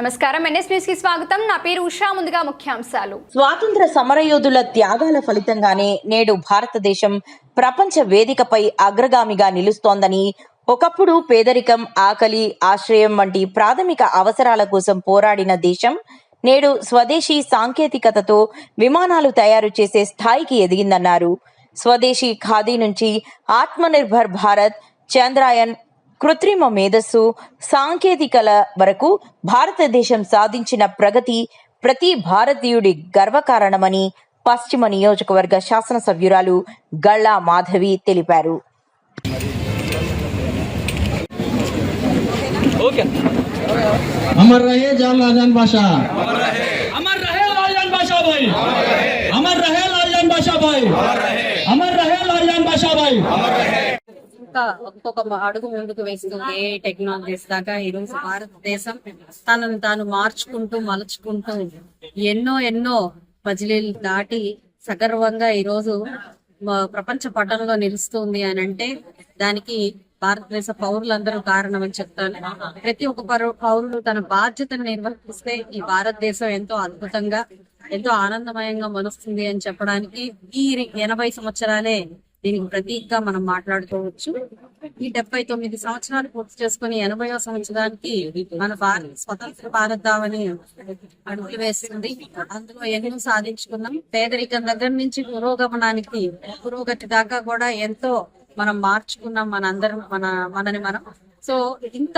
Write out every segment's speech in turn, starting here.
నమస్కారం, NS news కి స్వాగతం. నా పేరు ఉషా. ముందుగా ముఖ్యాంశాలు. స్వాతంత్ర సమరయోధుల త్యాగాల ఫలితంగానే నేడు భారతదేశం ప్రపంచ వేదికపై అగ్రగామిగా నిలుస్తోందని, ఒకప్పుడు పేదరికం, ఆకలి, ఆశ్రయం వంటి ప్రాథమిక అవసరాల కోసం పోరాడిన దేశం నేడు స్వదేశీ సాంకేతికతతో విమానాలు తయారు చేసే స్థాయికి ఎదిగిందన్నారు. స్వదేశీ ఖాదీ నుంచి ఆత్మనిర్భర్ భారత్, చంద్రయాన్, కృత్రిమ మేధస్సు, సాంకేతికల వరకు భారతదేశం సాధించిన ప్రగతి ప్రతి భారతీయుడి గర్వకారణమని పశ్చిమ నియోజకవర్గ శాసనసభ్యురాలు గళ్ళా మాధవి తెలిపారు. अमर रहे लालजान बादशाह, अमर रहे लालजान बादशाह भाई, अमर रहे लालजान बादशाह भाई, अमर रहे लालजान बादशाह भाई. ఒక్కొక్క అడుగు ముందుకు వేస్తుంది టెక్నాలజీస్ దాకా. ఈ రోజు భారతదేశం తనను తాను మార్చుకుంటూ మలుచుకుంటూ ఎన్నో ఎన్నో మజిలీలు దాటి సగర్వంగా ఈ రోజు ప్రపంచ పటంలో నిలుస్తుంది అని అంటే దానికి భారతదేశ పౌరులందరూ కారణం అని చెప్తాను. ప్రతి ఒక్క పౌరుడు తన బాధ్యతను నిర్వర్తిస్తే ఈ భారతదేశం ఎంతో అద్భుతంగా, ఎంతో ఆనందమయంగా మలుస్తుంది అని చెప్పడానికి ఈ 80 సంవత్సరాలే దీనికి ప్రతీకగా మనం మాట్లాడుకోవచ్చు. ఈ 79 సంవత్సరాలు పూర్తి చేసుకుని 80వ సంవత్సరానికి మన స్వతంత్ర భారతావని అడుగులు వేస్తుంది. అందులో ఎన్నో సాధించుకున్నాం. పేదరికం దగ్గర నుంచి పురోగతి దాకా కూడా ఎంతో మనం మార్చుకున్నాం మనందరం, మనని మనం. సో ఇంత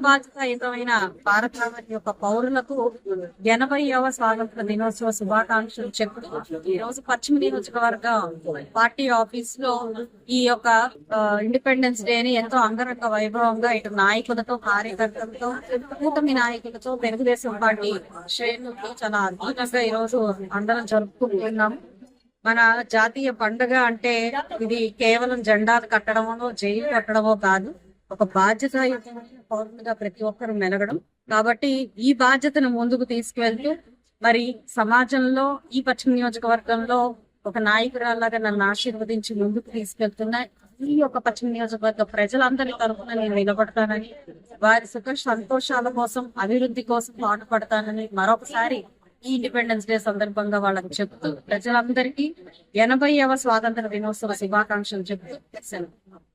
బాధ్యతాయుతమైన భారతావని యొక్క పౌరులకు 80వ స్వాతంత్ర దినోత్సవ శుభాకాంక్షలు చెప్తూ ఈ రోజు పశ్చిమ నియోజకవర్గం పార్టీ ఆఫీస్ లో ఈ యొక్క ఇండిపెండెన్స్ డే ని ఎంతో అంగరంగ వైభవంగా ఇటు నాయకులతో, కార్యకర్తలతో, కూటమి నాయకులతో, తెలుగుదేశం పార్టీ శ్రేణులతో చాలా అద్భుతంగా ఈ రోజు అందరం జరుపుకుంటున్నాం. మన జాతీయ పండుగ అంటే ఇది కేవలం జెండాలు కట్టడమో, జైలు కట్టడమో కాదు, ఒక బాధ్యతాయుతమైన పౌరులుగా ప్రతి ఒక్కరు మెలగడం. కాబట్టి ఈ బాధ్యతను ముందుకు తీసుకువెళ్తూ మరి సమాజంలో ఈ పశ్చిమ నియోజకవర్గంలో ఒక నాయకురాలాగా నన్ను ఆశీర్వదించి ముందుకు తీసుకెళ్తున్న ఈ యొక్క పశ్చిమ నియోజకవర్గ ప్రజలందరి తరఫున నేను నిలబడతానని, వారి సుఖ సంతోషాల కోసం, అభివృద్ధి కోసం పాటుపడతానని మరొకసారి ఈ ఇండిపెండెన్స్ డే సందర్భంగా వాళ్ళకి చెప్తూ ప్రజలందరికీ 80వ స్వాతంత్ర దినోత్సవ శుభాకాంక్షలు చెప్తూ